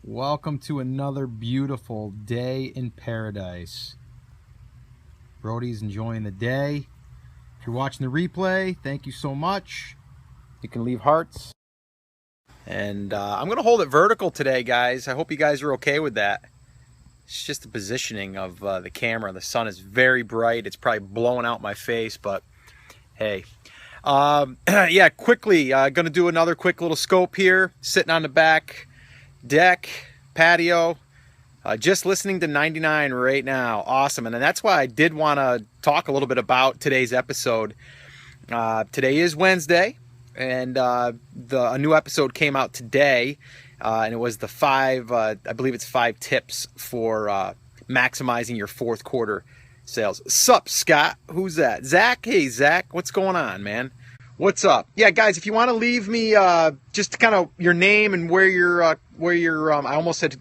Welcome to another beautiful day in paradise. Brody's enjoying the day. If you're watching the replay, thank you so much. You can leave hearts. And I'm going to hold it vertical today, guys. I hope you guys are okay with that. It's just the positioning of the camera. The sun is very bright. It's probably blowing out my face, but hey. Yeah, quickly, going to do another quick little scope here. Sitting on the back deck, patio, just listening to 99 right now. Awesome. And that's why I did want to talk a little bit about today's episode. Today is Wednesday, and a new episode came out today, and it was the I believe it's 5 tips for maximizing your fourth quarter sales. Sup, Scott? Who's that? Zach? Hey, Zach. What's going on, man? What's up? Yeah, guys, if you want to leave me just kind of your name and where you're I almost said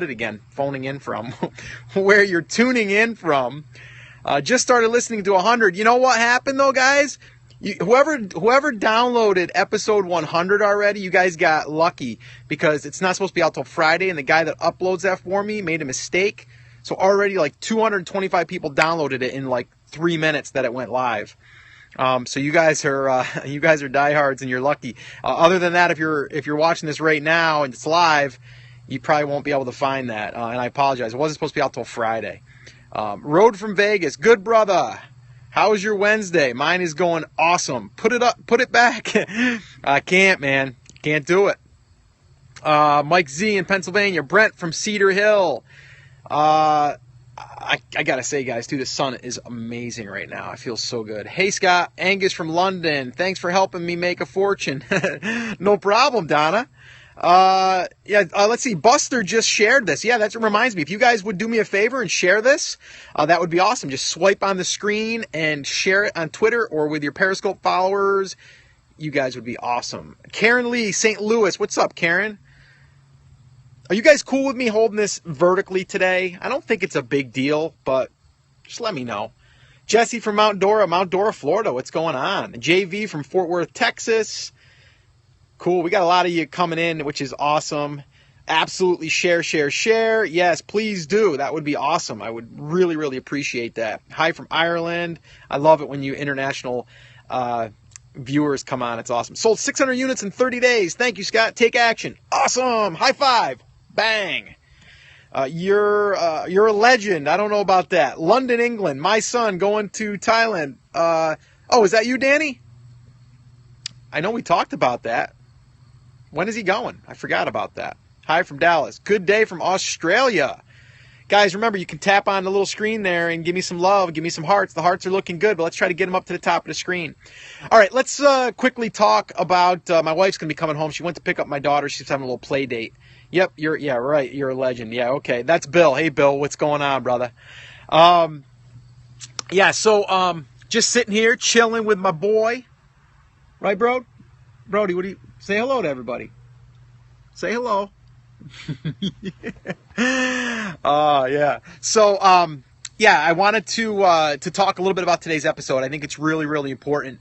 it again, phoning in from, where you're tuning in from. Just started listening to 100. You know what happened though, guys? Whoever downloaded episode 100 already, you guys got lucky because it's not supposed to be out till Friday, and the guy that uploads that for me made a mistake. So already like 225 people downloaded it in like 3 minutes that it went live. So you guys are diehards and you're lucky. Other than that, if you're watching this right now and it's live, you probably won't be able to find that. And I apologize. It wasn't supposed to be out till Friday. Road from Vegas. Good brother. How was your Wednesday? Mine is going awesome. Put it up. Put it back. I can't, man. Can't do it. Mike Z in Pennsylvania. Brent from Cedar Hill. I gotta say, guys, too, the sun is amazing right now. I feel so good. Hey, Scott. Angus from London. Thanks for helping me make a fortune. No problem, Donna. Let's see. Buster just shared this. Yeah, that reminds me. If you guys would do me a favor and share this, that would be awesome. Just swipe on the screen and share it on Twitter or with your Periscope followers. You guys would be awesome. Karen Lee, St. Louis. What's up, Karen? Are you guys cool with me holding this vertically today? I don't think it's a big deal, but just let me know. Jesse from Mount Dora, Florida. What's going on? JV from Fort Worth, Texas. Cool. We got a lot of you coming in, which is awesome. Absolutely share. Yes, please do. That would be awesome. I would really, really appreciate that. Hi from Ireland. I love it when you international viewers come on. It's awesome. Sold 600 units in 30 days. Thank you, Scott. Take action. Awesome. High five. Bang. You're a legend. I don't know about that. London, England. My son going to Thailand. Is that you, Danny? I know we talked about that. When is he going? I forgot about that. Hi from Dallas. Good day from Australia. Guys, remember, you can tap on the little screen there and give me some love, give me some hearts. The hearts are looking good, but let's try to get them up to the top of the screen. All right, let's quickly talk about my wife's going to be coming home. She went to pick up my daughter. She's having a little play date. Yep, right. You're a legend. Yeah, okay. That's Bill. Hey, Bill, what's going on, brother? Just sitting here, chilling with my boy. Right, bro? Brody, what do you... Say hello to everybody. Say hello. Yeah. So, I wanted to talk a little bit about today's episode. I think it's really, really important.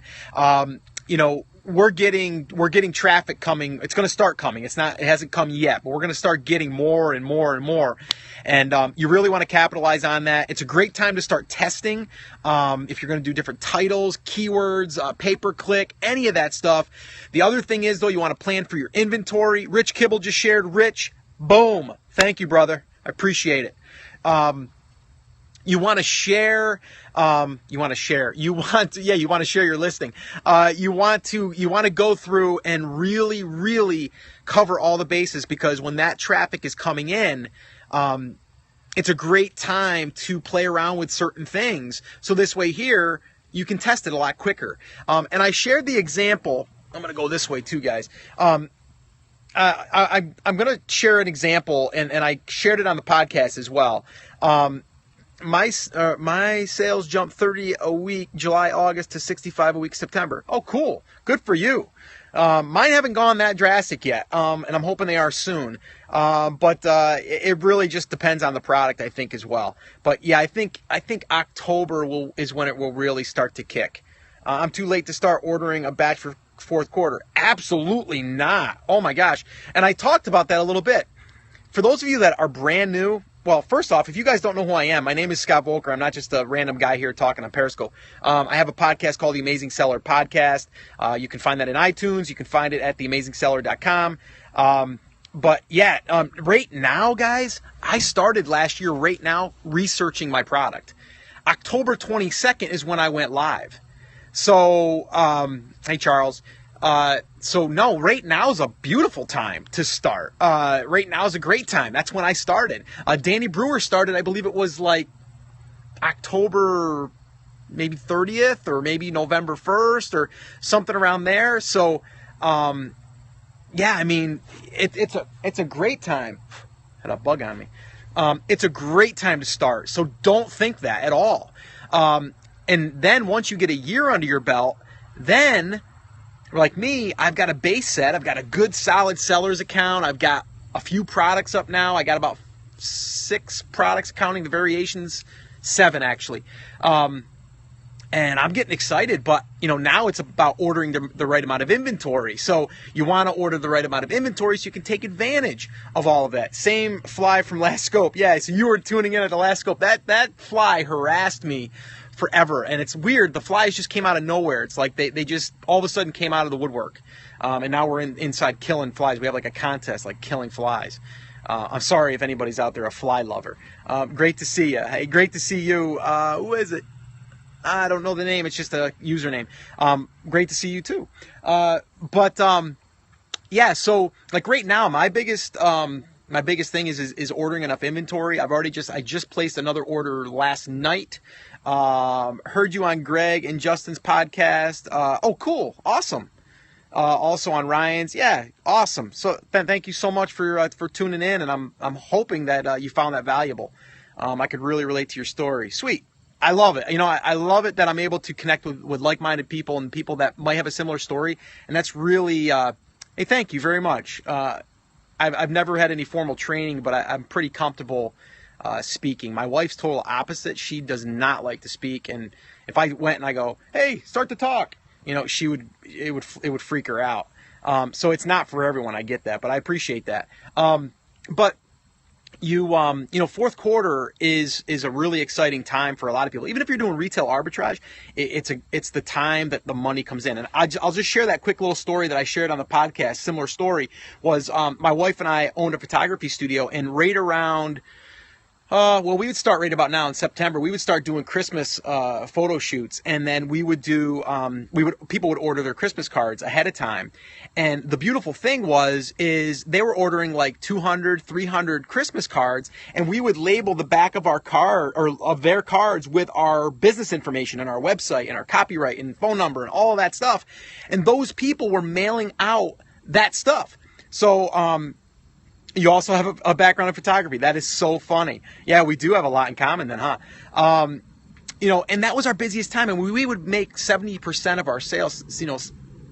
We're getting traffic coming. It's going to start coming. It hasn't come yet, but we're going to start getting more and more and more. And you really want to capitalize on that. It's a great time to start testing. If you're going to do different titles, keywords, pay-per-click, any of that stuff. The other thing is, though, you want to plan for your inventory. Rich Kibble just shared. Rich, boom. Thank you, brother. I appreciate it. You want to share. You want to share your listing. You want to go through and really, really cover all the bases, because when that traffic is coming in, it's a great time to play around with certain things. So this way here, you can test it a lot quicker. And I shared the example. I'm going to go this way too, guys. I'm going to share an example, and I shared it on the podcast as well. My sales jumped 30 a week, July, August, to 65 a week, September. Oh, cool. Good for you. Mine haven't gone that drastic yet, and I'm hoping they are soon. But it really just depends on the product, I think, as well. But yeah, I think October is when it will really start to kick. I'm too late to start ordering a batch for fourth quarter. Absolutely not. Oh my gosh. And I talked about that a little bit. for those of you that are brand new, well, first off, if you guys don't know who I am, my name is Scott Volker. I'm not just a random guy here talking on Periscope. I have a podcast called The Amazing Seller Podcast. You can find that in iTunes. You can find it at theamazingseller.com. But yeah, right now, guys, I started last year right now researching my product. October 22nd is when I went live. So, hey, Charles. So no, right now is a beautiful time to start. Right now is a great time. That's when I started. Danny Brewer started, I believe it was like October maybe 30th or maybe November 1st or something around there. So, yeah, I mean, it's a great time. Had a bug on me. It's a great time to start. So don't think that at all. And then once you get a year under your belt, then like me, I've got a base set. I've got a good solid seller's account. I've got a few products up now. I got about 6 products counting the variations, 7 actually. And I'm getting excited, but now it's about ordering the right amount of inventory. So you want to order the right amount of inventory so you can take advantage of all of that. Same fly from Last Scope. Yeah, so you were tuning in at the Last Scope. That fly harassed me forever, and it's weird. The flies just came out of nowhere. It's like they just all of a sudden came out of the woodwork, and now we're inside killing flies. We have like a contest, like killing flies. I'm sorry if anybody's out there a fly lover. Great to see you. Hey, great to see you. Who is it? I don't know the name. It's just a username. Great to see you too. Yeah. So like right now, my biggest thing is ordering enough inventory. I just placed another order last night. Heard you on Greg and Justin's podcast. Oh, cool. Awesome. Also on Ryan's. Yeah. Awesome. So thank you so much for tuning in. And I'm hoping that, you found that valuable. I could really relate to your story. Sweet. I love it. I love it that I'm able to connect with like-minded people and people that might have a similar story. And that's really, hey, thank you very much. I've never had any formal training, but I'm pretty comfortable speaking. My wife's total opposite. She does not like to speak, and if I went and I go, "Hey, start to talk," it would freak her out. So it's not for everyone. I get that, but I appreciate that. But fourth quarter is a really exciting time for a lot of people. Even if you're doing retail arbitrage, it's the time that the money comes in. And I'll just share that quick little story that I shared on the podcast. Similar story was my wife and I owned a photography studio, and right around we would start right about now in September. We would start doing Christmas photo shoots, and then we would do people would order their Christmas cards ahead of time. And the beautiful thing is they were ordering like 200, 300 Christmas cards, and we would label the back of our card or of their cards with our business information and our website and our copyright and phone number and all of that stuff. And those people were mailing out that stuff. So you also have a background in photography. That is so funny. Yeah, we do have a lot in common then, huh? And that was our busiest time. And we would make 70% of our sales,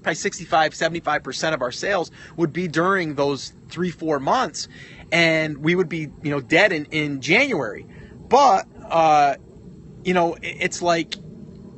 probably 65, 75% of our sales would be during those 3-4 months. And we would be, dead in January. But, it's like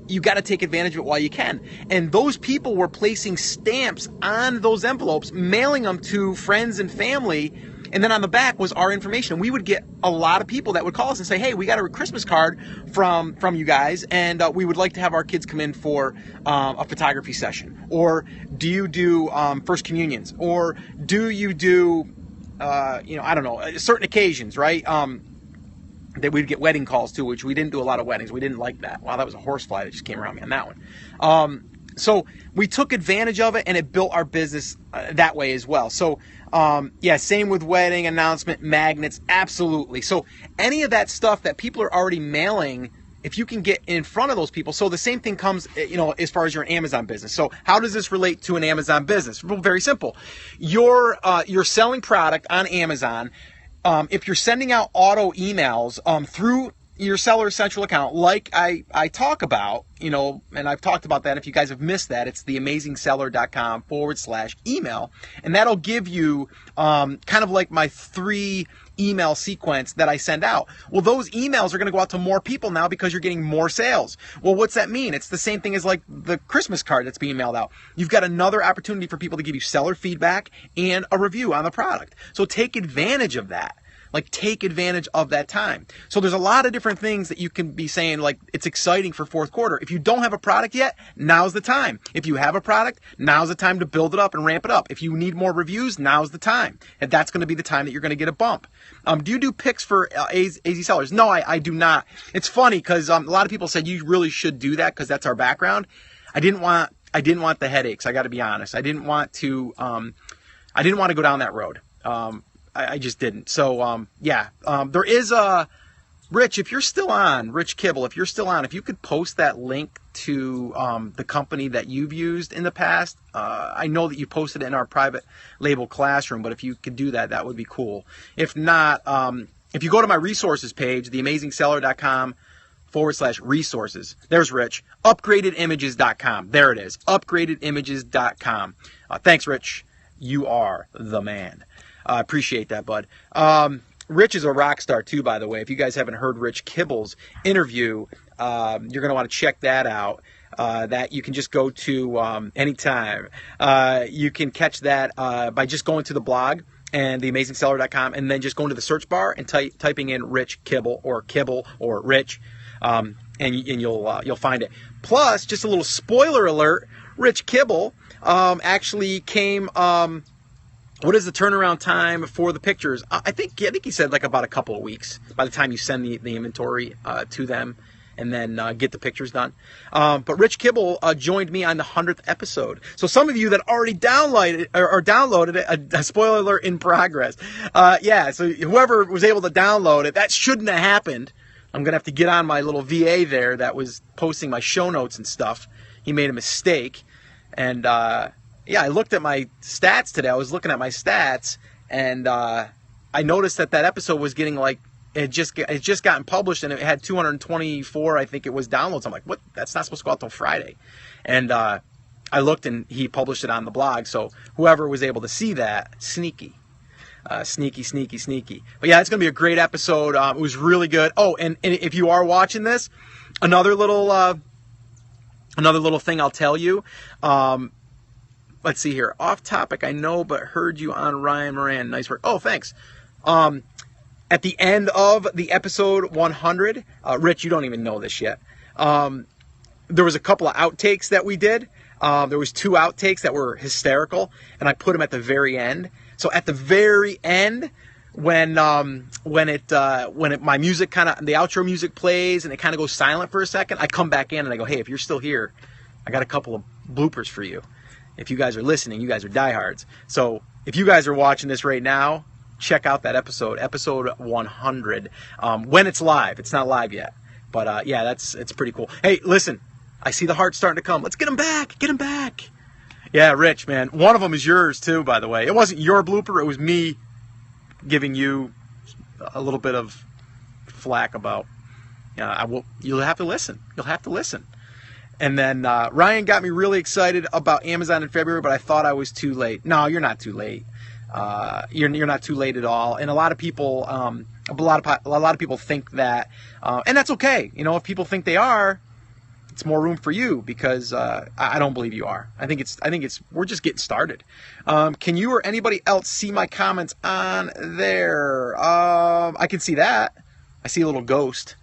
you got to take advantage of it while you can. And those people were placing stamps on those envelopes, mailing them to friends and family. And then on the back was our information. We would get a lot of people that would call us and say, "Hey, we got a Christmas card from you guys, and we would like to have our kids come in for a photography session." Or do you do first communions? Or do you do, I don't know, certain occasions, right? That we'd get wedding calls too, which we didn't do a lot of weddings. We didn't like that. Wow, that was a horsefly that just came around me on that one. So we took advantage of it, and it built our business that way as well. So, same with wedding announcement, magnets, absolutely. So any of that stuff that people are already mailing, if you can get in front of those people. So the same thing comes, as far as your Amazon business. So how does this relate to an Amazon business? Well, very simple. You're selling product on Amazon. If you're sending out auto emails through your Seller Central account, like I talk about, and I've talked about that. If you guys have missed that, it's theamazingseller.com/email. And that'll give you kind of like my 3 email sequence that I send out. Well, those emails are going to go out to more people now because you're getting more sales. Well, what's that mean? It's the same thing as like the Christmas card that's being mailed out. You've got another opportunity for people to give you seller feedback and a review on the product. So take advantage of that. Like, take advantage of that time. So there's a lot of different things that you can be saying, like, it's exciting for fourth quarter. If you don't have a product yet, now's the time. If you have a product, now's the time to build it up and ramp it up. If you need more reviews, now's the time. And that's going to be the time that you're going to get a bump. Do you do picks for AZ sellers? No, I do not. It's funny because a lot of people said you really should do that because that's our background. I didn't want the headaches. I got to be honest. I didn't want to go down that road. I just didn't. So, there is Rich, if you're still on, Rich Kibble, if you're still on, if you could post that link to the company that you've used in the past. I know that you posted it in our private label classroom, but if you could do that, that would be cool. If not, if you go to my resources page, theamazingseller.com/resources, there's Rich, upgradedimages.com. There it is, upgradedimages.com. Thanks, Rich. You are the man. I appreciate that, bud. Rich is a rock star, too, by the way. If you guys haven't heard Rich Kibble's interview, you're going to want to check that out. That you can just go to anytime. You can catch that by just going to the blog and theamazingseller.com and then just going to the search bar and typing in Rich Kibble or Rich, and you'll find it. Plus, just a little spoiler alert, Rich Kibble actually came... what is the turnaround time for the pictures? I think he said like about a couple of weeks by the time you send the inventory to them and then get the pictures done. But Rich Kibble joined me on the 100th episode. So some of you that already downloaded it, a spoiler alert in progress. So whoever was able to download it, that shouldn't have happened. I'm going to have to get on my little VA there that was posting my show notes and stuff. He made a mistake. And... I looked at my stats today. I was looking at my stats, and I noticed that episode was getting like it just gotten published, and it had 224, I think it was, downloads. I'm like, what? That's not supposed to go out till Friday. And I looked, and he published it on the blog. So whoever was able to see that, sneaky. Sneaky. But yeah, it's going to be a great episode. It was really good. Oh, and if you are watching this, another little thing I'll tell you. Let's see here. Off topic, I know, but heard you on Ryan Moran. Nice work. Oh, thanks. At the end of the episode 100, Rich, you don't even know this yet. There was a couple of outtakes that we did. There was 2 outtakes that were hysterical, and I put them at the very end. So at the very end, when my music the outro music plays and it kind of goes silent for a second, I come back in and I go, hey, if you're still here, I got a couple of bloopers for you. If you guys are listening, you guys are diehards. So if you guys are watching this right now, check out that episode 100, when it's live. It's not live yet. But it's pretty cool. Hey, listen, I see the hearts starting to come. Let's get them back. Get them back. Yeah, Rich, man. One of them is yours, too, by the way. It wasn't your blooper. It was me giving you a little bit of flack about, you'll have to listen. You'll have to listen. And then Ryan got me really excited about Amazon in February, but I thought I was too late. No, you're not too late. You're not too late at all. And a lot of people, think that, and that's okay. If people think they are, it's more room for you because I don't believe you are. I think we're just getting started. Can you or anybody else see my comments on there? I can see that. I see a little ghost,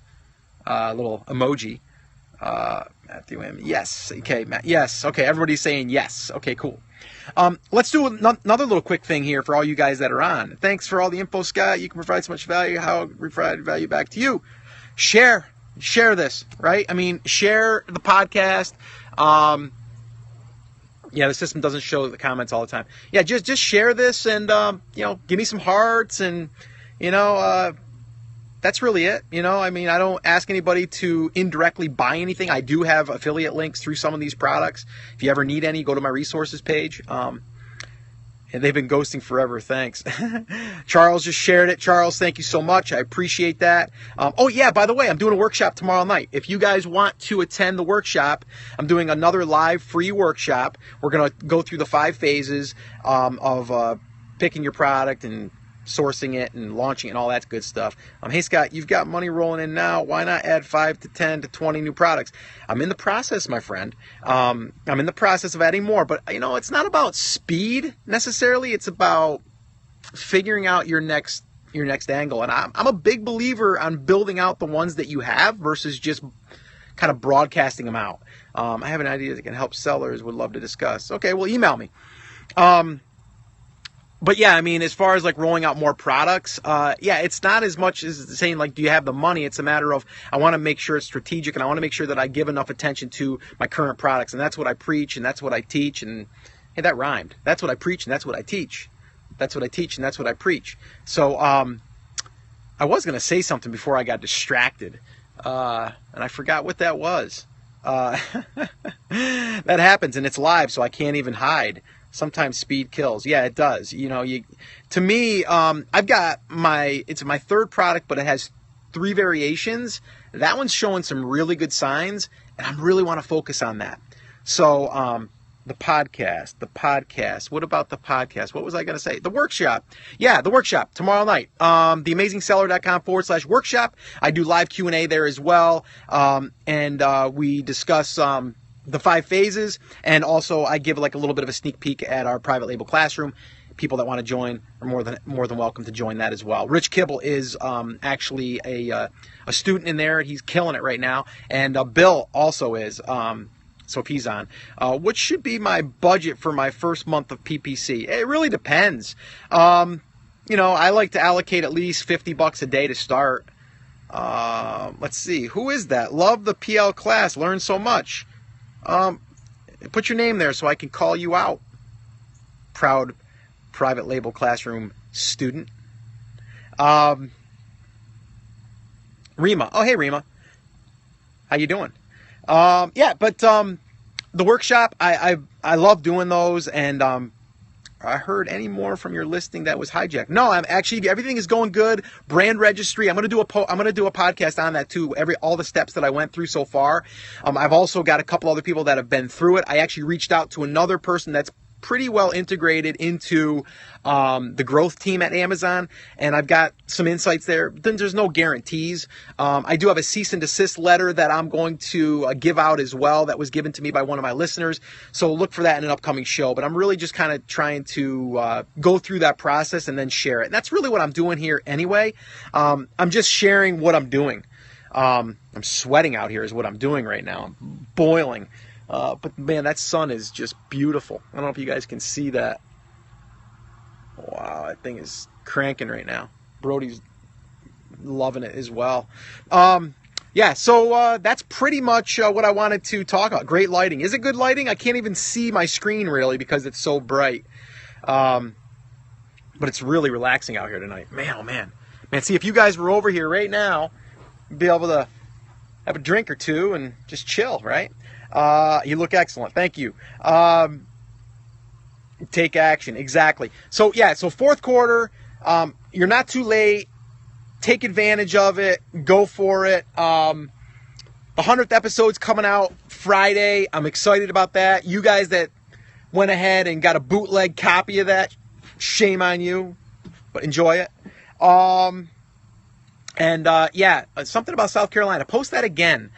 little emoji. Matthew M. Yes. Okay, Matt. Yes. Okay, everybody's saying yes. Okay, cool. Let's do another little quick thing here for all you guys that are on. Thanks for all the info, Scott. You can provide so much value. How provide value back to you? Share this, right? I mean, share the podcast. The system doesn't show the comments all the time. Yeah, just share this and give me some hearts and that's really it. I mean, I don't ask anybody to indirectly buy anything. I do have affiliate links through some of these products. If you ever need any, go to my resources page. They've been ghosting forever. Thanks. Charles just shared it. Charles, thank you so much. I appreciate that. Oh, yeah, by the way, I'm doing a workshop tomorrow night. If you guys want to attend the workshop, I'm doing another live free workshop. We're going to go through the 5 phases of picking your product and sourcing it and launching it and all that good stuff. Hey, Scott, you've got money rolling in now. Why not add 5 to 10 to 20 new products? I'm in the process, my friend. I'm in the process of adding more. But, it's not about speed necessarily. It's about figuring out your next angle. And I'm a big believer on building out the ones that you have versus just kind of broadcasting them out. I have an idea that can help sellers. Would love to discuss. Okay, well, email me. But yeah, as far as like rolling out more products, it's not as much as saying like, do you have the money? It's a matter of, I want to make sure it's strategic and I want to make sure that I give enough attention to my current products. And that's what I preach and that's what I teach. And hey, that rhymed. That's what I preach and that's what I teach. That's what I teach and that's what I preach. So I was going to say something before I got distracted. And I forgot what that was. That happens and it's live, so I can't even hide. Sometimes speed kills. Yeah, it does. To me, I've got it's my 3rd product, but it has 3 variations. That one's showing some really good signs, and I really want to focus on that. So, the podcast. What about the podcast? What was I going to say? The workshop. Yeah, the workshop tomorrow night. theamazingseller.com/workshop. I do live Q&A there as well. And we discuss, the 5 phases, and also I give like a little bit of a sneak peek at our private label classroom. People that want to join are more than welcome to join that as well. Rich Kibble is actually a student in there. He's killing it right now, and Bill also is. So if he's on, what should be my budget for my first month of PPC? It really depends. I like to allocate at least $50 a day to start. Let's see, who is that? Love the PL class. Learn so much. Put your name there so I can call you out. Proud private label classroom student. Rima. Oh, hey, Rima. How you doing? The workshop, I love doing those, and I heard any more from your listing that was hijacked. No, I'm actually, everything is going good. Brand registry. I'm going to do a podcast on that too. All the steps that I went through so far. I've also got a couple other people that have been through it. I actually reached out to another person that's pretty well integrated into the growth team at Amazon, and I've got some insights there. Then there's no guarantees. I do have a cease and desist letter that I'm going to give out as well, that was given to me by one of my listeners, so look for that in an upcoming show. But I'm really just kind of trying to go through that process and then share it, and that's really what I'm doing here anyway. I'm just sharing what I'm doing. I'm sweating out here is what I'm doing right now. I'm boiling. But man, that sun is just beautiful. I don't know if you guys can see that. Wow, that thing is cranking right now. Brody's loving it as well. So that's pretty much what I wanted to talk about. Great lighting. Is it good lighting? I can't even see my screen really because it's so bright. But it's really relaxing out here tonight. Man, oh man. Man, see, if you guys were over here right now, you'd be able to have a drink or two and just chill, right? You look excellent. Thank you. Take action. Exactly. So fourth quarter, you're not too late. Take advantage of it. Go for it. The 100th episode's coming out Friday. I'm excited about that. You guys that went ahead and got a bootleg copy of that, shame on you, but enjoy it. Something about South Carolina. Post that again.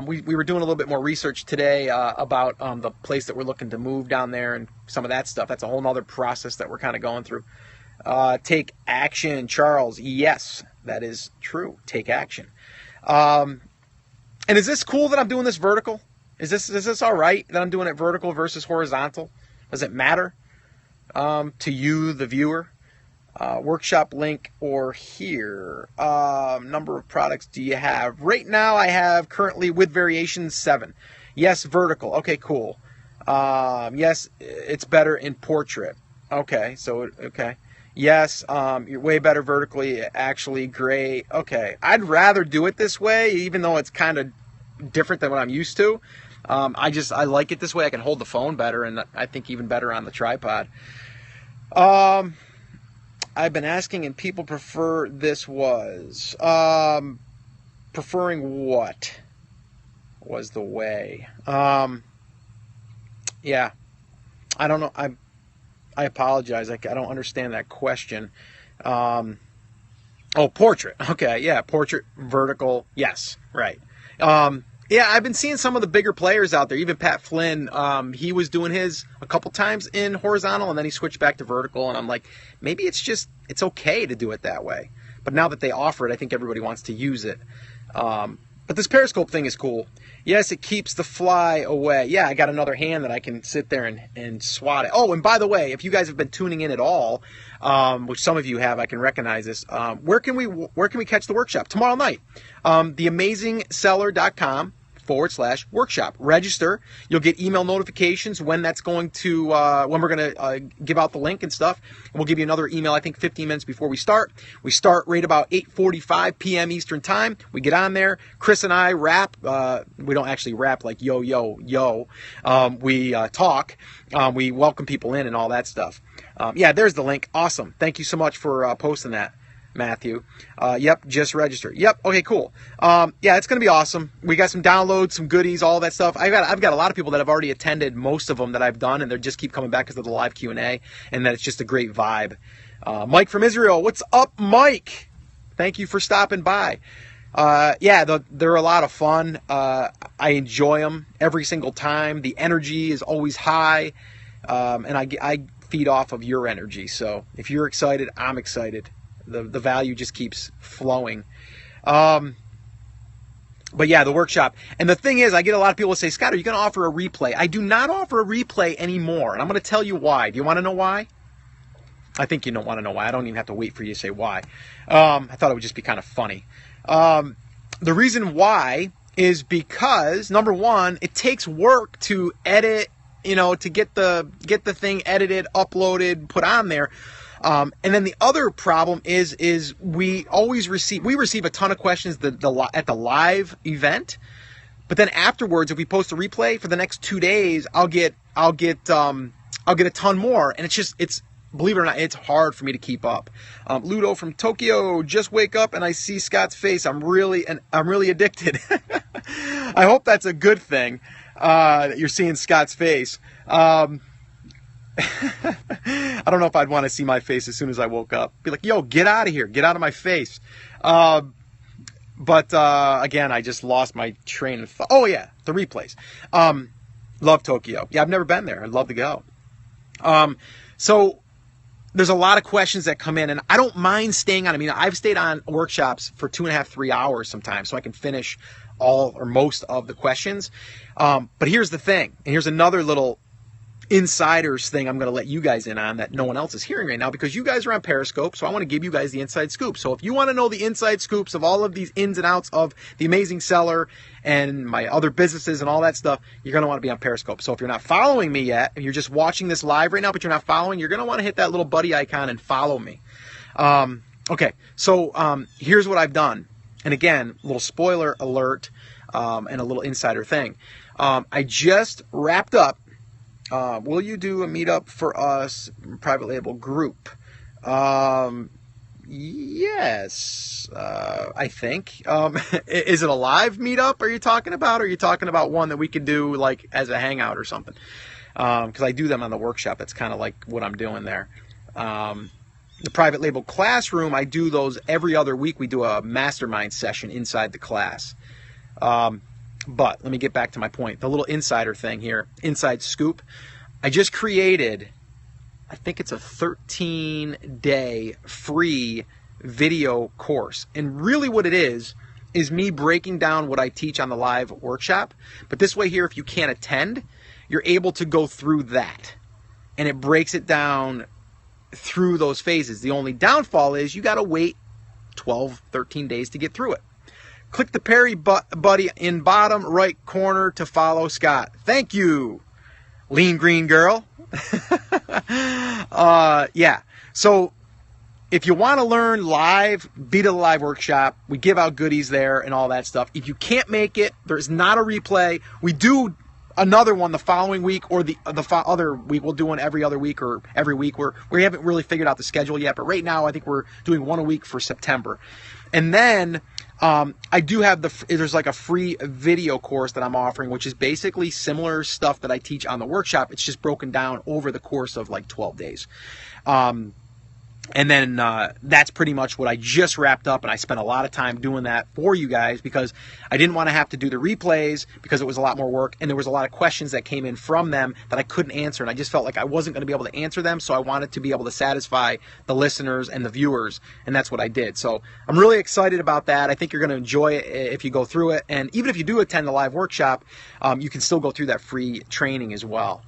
We were doing a little bit more research today about the place that we're looking to move down there and some of that stuff. That's a whole nother process that we're kind of going through. Take action, Charles. Yes, that is true. Take action. And is this cool that I'm doing this vertical? Is this all right that I'm doing it vertical versus horizontal? Does it matter to you, the viewer? Workshop link or here. Number of products do you have? Right now I have currently with variations 7. Yes, vertical. Okay, cool. Yes, it's better in portrait. Okay, okay. Yes, you're way better vertically. Actually, great. Okay, I'd rather do it this way, even though it's kind of different than what I'm used to. I like it this way. I can hold the phone better, and I think even better on the tripod. I've been asking and people prefer this was. Preferring what was the way? Yeah. I don't know. I apologize. I don't understand that question. Oh, portrait. Okay, yeah, portrait, vertical. Yes, right. Yeah, I've been seeing some of the bigger players out there. Even Pat Flynn, he was doing his a couple times in horizontal, and then he switched back to vertical. And I'm like, maybe it's okay to do it that way. But now that they offer it, I think everybody wants to use it. But this Periscope thing is cool. Yes, it keeps the fly away. Yeah, I got another hand that I can sit there and swat it. Oh, and by the way, if you guys have been tuning in at all, which some of you have, I can recognize this. Where can we catch the workshop? Tomorrow night. theamazingseller.com/workshop. Register. You'll get email notifications when that's going to when we're going to give out the link and stuff. And we'll give you another email, I think 15 minutes before we start. We start right about 8:45 p.m. Eastern time. We get on there. Chris and I rap. We don't actually rap like yo yo yo. We talk. We welcome people in and all that stuff. Yeah, there's the link. Awesome. Thank you so much for posting that, Matthew. Yep, just register. Yep, okay, cool. Yeah, it's going to be awesome. We got some downloads, some goodies, all that stuff. I've got a lot of people that have already attended most of them that I've done, and they just keep coming back because of the live Q&A, and that it's just a great vibe. Mike from Israel, what's up, Mike? Thank you for stopping by. Yeah, they're a lot of fun. I enjoy them every single time. The energy is always high, and I feed off of your energy. So if you're excited, I'm excited. The value just keeps flowing. But yeah, the workshop. And the thing is, I get a lot of people say, Scott, are you going to offer a replay? I do not offer a replay anymore. And I'm going to tell you why. Do you want to know why? I think you don't want to know why. I don't even have to wait for you to say why. I thought it would just be kind of funny. The reason why is because, number one, it takes work to edit, to get the thing edited, uploaded, put on there. And then the other problem is we receive a ton of questions at the live event, but then afterwards, if we post a replay for the next 2 days, I'll get a ton more, and it's believe it or not, it's hard for me to keep up. Ludo from Tokyo, just wake up and I see Scott's face. I'm really addicted. I hope that's a good thing. That you're seeing Scott's face. I don't know if I'd want to see my face as soon as I woke up. Be like, yo, get out of here. Get out of my face. But again, I just lost my train of thought. Oh, yeah, the replays. Love Tokyo. Yeah, I've never been there. I'd love to go. So there's a lot of questions that come in, and I don't mind staying on. I mean, I've stayed on workshops for 2.5, 3 hours sometimes, so I can finish all or most of the questions. But here's the thing, and here's another little insiders thing I'm going to let you guys in on that no one else is hearing right now, because you guys are on Periscope, so I want to give you guys the inside scoop. So if you want to know the inside scoops of all of these ins and outs of The Amazing Seller and my other businesses and all that stuff, you're going to want to be on Periscope. So if you're not following me yet, and you're just watching this live right now, but you're not following, you're going to want to hit that little buddy icon and follow me. Okay, so here's what I've done. And again, a little spoiler alert and a little insider thing. I just wrapped up. Will you do a meetup for us, private label group? Yes, I think. Is it a live meetup are you talking about? Or are you talking about one that we could do like as a hangout or something? Because I do them on the workshop. That's kind of like what I'm doing there. The private label classroom, I do those every other week. We do a mastermind session inside the class. But let me get back to my point. The little insider thing here, inside scoop. I just created, I think it's a 13-day free video course. And really what it is me breaking down what I teach on the live workshop. But this way here, if you can't attend, you're able to go through that. And it breaks it down through those phases. The only downfall is you got to wait 12, 13 days to get through it. Click the Perry buddy in bottom right corner to follow Scott. Thank you, Lean Green Girl. Yeah. So if you want to learn live, be to the live workshop. We give out goodies there and all that stuff. If you can't make it, there's not a replay. We do another one the following week, or the other week. We'll do one every other week or every week. We haven't really figured out the schedule yet, but right now I think we're doing one a week for September. And then I do have there's like a free video course that I'm offering, which is basically similar stuff that I teach on the workshop. It's just broken down over the course of like 12 days. And then that's pretty much what I just wrapped up, and I spent a lot of time doing that for you guys because I didn't want to have to do the replays because it was a lot more work, and there was a lot of questions that came in from them that I couldn't answer, and I just felt like I wasn't going to be able to answer them, so I wanted to be able to satisfy the listeners and the viewers, and that's what I did. So I'm really excited about that. I think you're going to enjoy it if you go through it, and even if you do attend the live workshop, you can still go through that free training as well.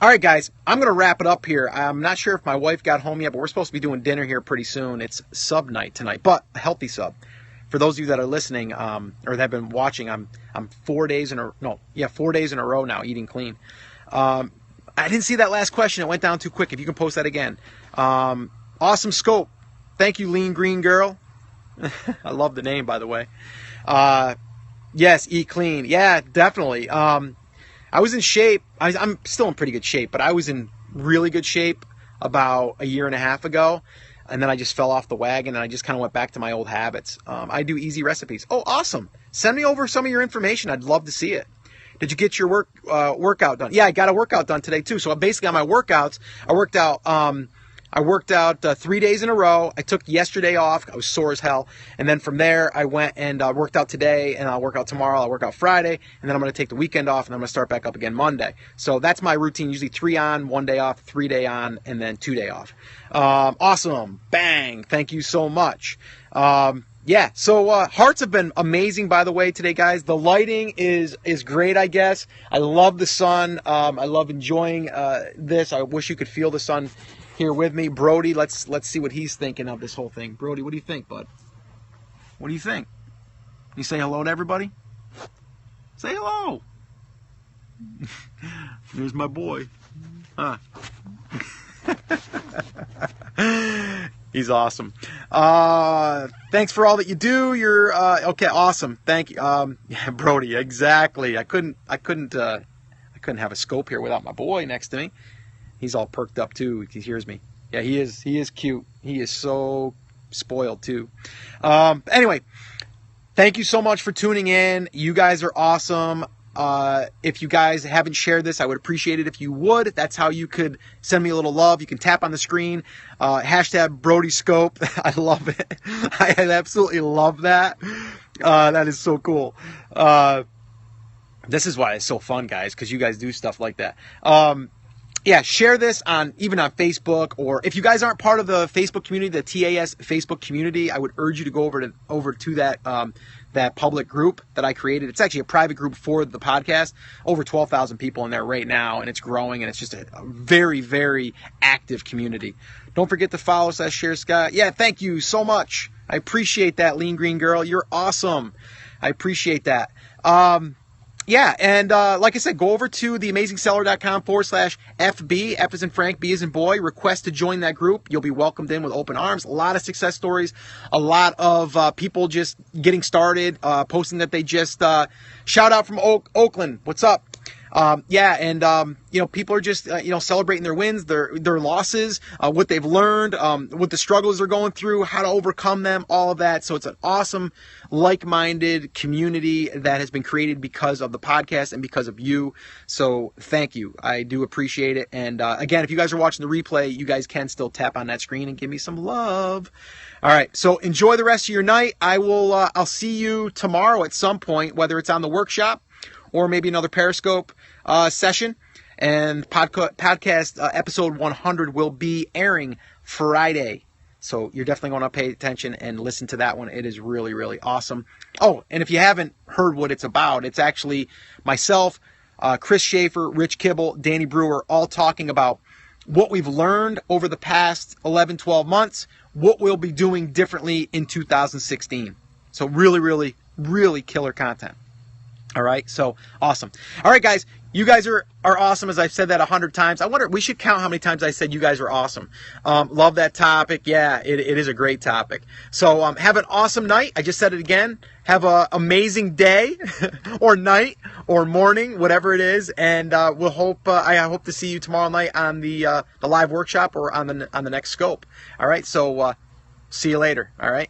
All right, guys, I'm going to wrap it up here. I'm not sure if my wife got home yet, but we're supposed to be doing dinner here pretty soon. It's sub night tonight, but a healthy sub. For those of you that are listening or that have been watching, I'm 4 days in a row now eating clean. I didn't see that last question. It went down too quick. If you can post that again. Awesome scope. Thank you, Lean Green Girl. I love the name, by the way. Yes, eat clean. Yeah, definitely. I was in shape. I'm still in pretty good shape, but I was in really good shape about a year and a half ago, and then I just fell off the wagon, and I just kind of went back to my old habits. I do easy recipes. Oh, awesome. Send me over some of your information. I'd love to see it. Did you get your workout done? Yeah, I got a workout done today, too. So basically on my workouts, I worked out 3 days in a row. I took yesterday off. I was sore as hell. And then from there, I went and worked out today, and I'll work out tomorrow. I'll work out Friday, and then I'm going to take the weekend off, and I'm going to start back up again Monday. So that's my routine, usually 3 on, 1 day off, 3 day on, and then 2 day off. Awesome. Bang. Thank you so much. Yeah, so hearts have been amazing, by the way, today, guys. The lighting is great, I guess. I love the sun. I love enjoying this. I wish you could feel the sun here with me. Brody, let's see what he's thinking of this whole thing. Brody, what do you think, bud? What do you think? You say hello to everybody? Say hello. There's my boy. Huh. He's awesome. Thanks for all that you do. You're okay. Awesome. Thank you. Yeah, Brody. Exactly. I couldn't have a scope here without my boy next to me. He's all perked up too. He hears me. Yeah, he is. He is cute. He is so spoiled too. Anyway, thank you so much for tuning in. You guys are awesome. If you guys haven't shared this, I would appreciate it if you would. That's how you could send me a little love. You can tap on the screen, hashtag BrodyScope. I love it. I absolutely love that. That is so cool. This is why it's so fun, guys, because you guys do stuff like that. Yeah, share this even on Facebook, or if you guys aren't part of the Facebook community, the TAS Facebook community, I would urge you to go over to that public group that I created. It's actually a private group for the podcast. Over 12,000 people in there right now, and it's growing, and it's just a very, very active community. Don't forget to follow us, share, Scott. Yeah, thank you so much. I appreciate that, Lean Green Girl. You're awesome. I appreciate that. Yeah, and like I said, go over to theamazingseller.com/FB, F as in Frank, B as in boy, request to join that group. You'll be welcomed in with open arms. A lot of success stories, a lot of people just getting started, posting that they just, shout out from Oakland, what's up? Yeah, and people are just celebrating their wins, their losses, what they've learned, what the struggles they're going through, how to overcome them, all of that. So it's an awesome, like-minded community that has been created because of the podcast and because of you. So thank you. I do appreciate it. And again, if you guys are watching the replay, you guys can still tap on that screen and give me some love. All right, so enjoy the rest of your night. I'll see you tomorrow at some point, whether it's on the workshop or maybe another Periscope session. And podcast episode 100 will be airing Friday. So you're definitely going to pay attention and listen to that one. It is really, really awesome. Oh, and if you haven't heard what it's about, it's actually myself, Chris Schaefer, Rich Kibble, Danny Brewer, all talking about what we've learned over the past 11, 12 months, what we'll be doing differently in 2016. So really, really, really killer content. All right, so awesome. All right, guys, you guys are awesome. As I've said that 100 times. I wonder, we should count how many times I said you guys are awesome. Love that topic. Yeah, it is a great topic. So have an awesome night. I just said it again. Have an amazing day or night or morning, whatever it is. And I hope to see you tomorrow night on the live workshop or on the next scope. All right, so see you later. All right.